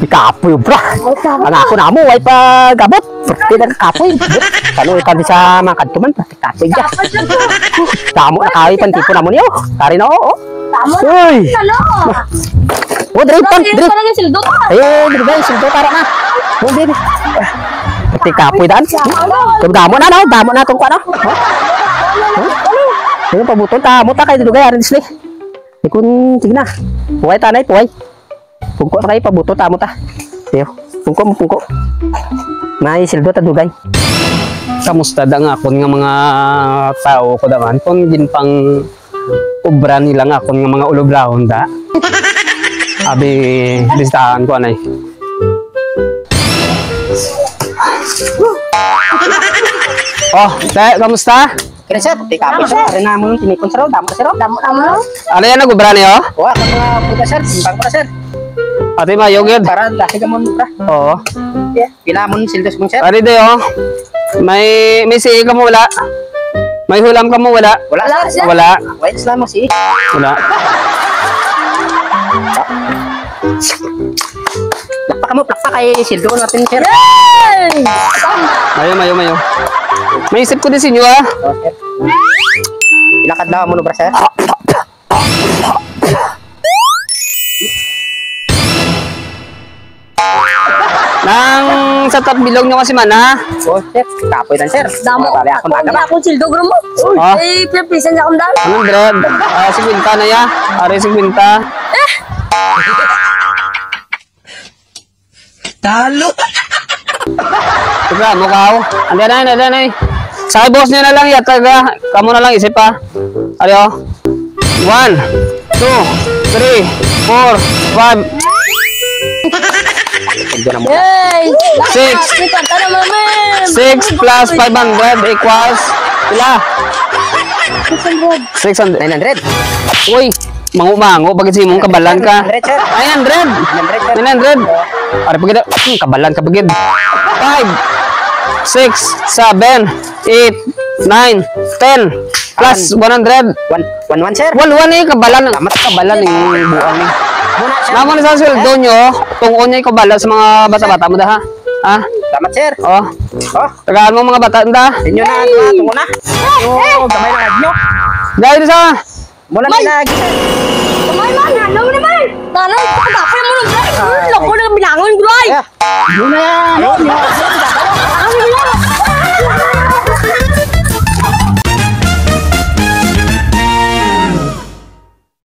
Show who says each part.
Speaker 1: Kapoy bra. Ang ako na mo ay pagabot. Pati na kapoy. Kano ipan sa mga kantuman pati kapoy ja. Tamo na kayo pan tipo na mo niyo. Tari na oo.
Speaker 2: Tamo.
Speaker 1: Uy. Oh, drip pan, drip. Drip sildo tara na. Oh, drip. Pati kapoy daan. Damo na no, damo na tong kuno. Yung pabuton ta, muta kay dugay arin display. Ikun sige na. Puway tanay, puway. Pungko na kayo pabuto ta muta. Yo, pungko. May sildo ta dugay.
Speaker 3: Kamusta da nga akon nga mga tao ko daman kon ginpang obra nila nga akon nga mga uloblahon da. Abi bistahan ko anay. Oh, tay, kamusta?
Speaker 1: Kaya sir, pati kapoy sir. Ari na mo tinikon sir, damo sir.
Speaker 2: Damo.
Speaker 3: Ano yan nagobra niyo?
Speaker 1: Oh, ako mga puta sir, timbang ko na sir.
Speaker 3: Ate mayogid.
Speaker 1: Para dati ka mo bra.
Speaker 3: Oo.
Speaker 1: Pila mo sildos mo sir.
Speaker 3: Ari dayo. May siig ka mo wala. May hulam ka mo wala.
Speaker 1: Wala sir.
Speaker 3: Wala.
Speaker 1: Wait lang mo si.
Speaker 3: Wala.
Speaker 1: Plakpa kay sildo natin sir.
Speaker 3: Mayo. May isip ko din sinyo ah.
Speaker 1: Okay. Ilakad lang mo no bra sir.
Speaker 3: Nang sa top bilog nyo kasi man ha.
Speaker 1: Oh sir, kapoy dan sir.
Speaker 2: Damo.
Speaker 1: Bali ako na
Speaker 2: Wala akong sildo gro mo.
Speaker 3: Ah.
Speaker 2: Eh, pipisan sa akong dal.
Speaker 3: Anong dread? Si Quinta na ya. Ari si Quinta.
Speaker 1: Talo.
Speaker 3: Diba, mukaw. Andiyan na. Sa boss niya na lang yataga. Kamu na lang isip ha. Ari oh. 1, 2, 3, 4, 5.
Speaker 2: Yay!
Speaker 3: 6.
Speaker 2: Kanta na mami.
Speaker 3: 6 plus 500 equals pila? 600.
Speaker 1: 900.
Speaker 3: Uy, mangu-mangu bagit si mong kabalan ka.
Speaker 1: 900 sir.
Speaker 3: 900. 900. Ari pagid kabalan ka pagid. 5 6 7 8 9 10 plus 100.
Speaker 1: 1 sir.
Speaker 3: Wal ni kabalan ni buang ni. Namo ni sa sweldo nyo, tungkol niya kabalan sa mga bata-bata mo da ha. Ha?
Speaker 1: Salamat sir.
Speaker 3: Oh.
Speaker 1: Oh,
Speaker 3: Tagaan mo mga bata da.
Speaker 1: inyo na tungo na. Oh, gamay na adyo.
Speaker 3: Dahil sa
Speaker 1: Mula na lagi sir.
Speaker 2: Kamay man, nanaw naman. Nanaw, pagkakapay mo nung dal. Loko na bilangon, bro.
Speaker 1: Muna yan.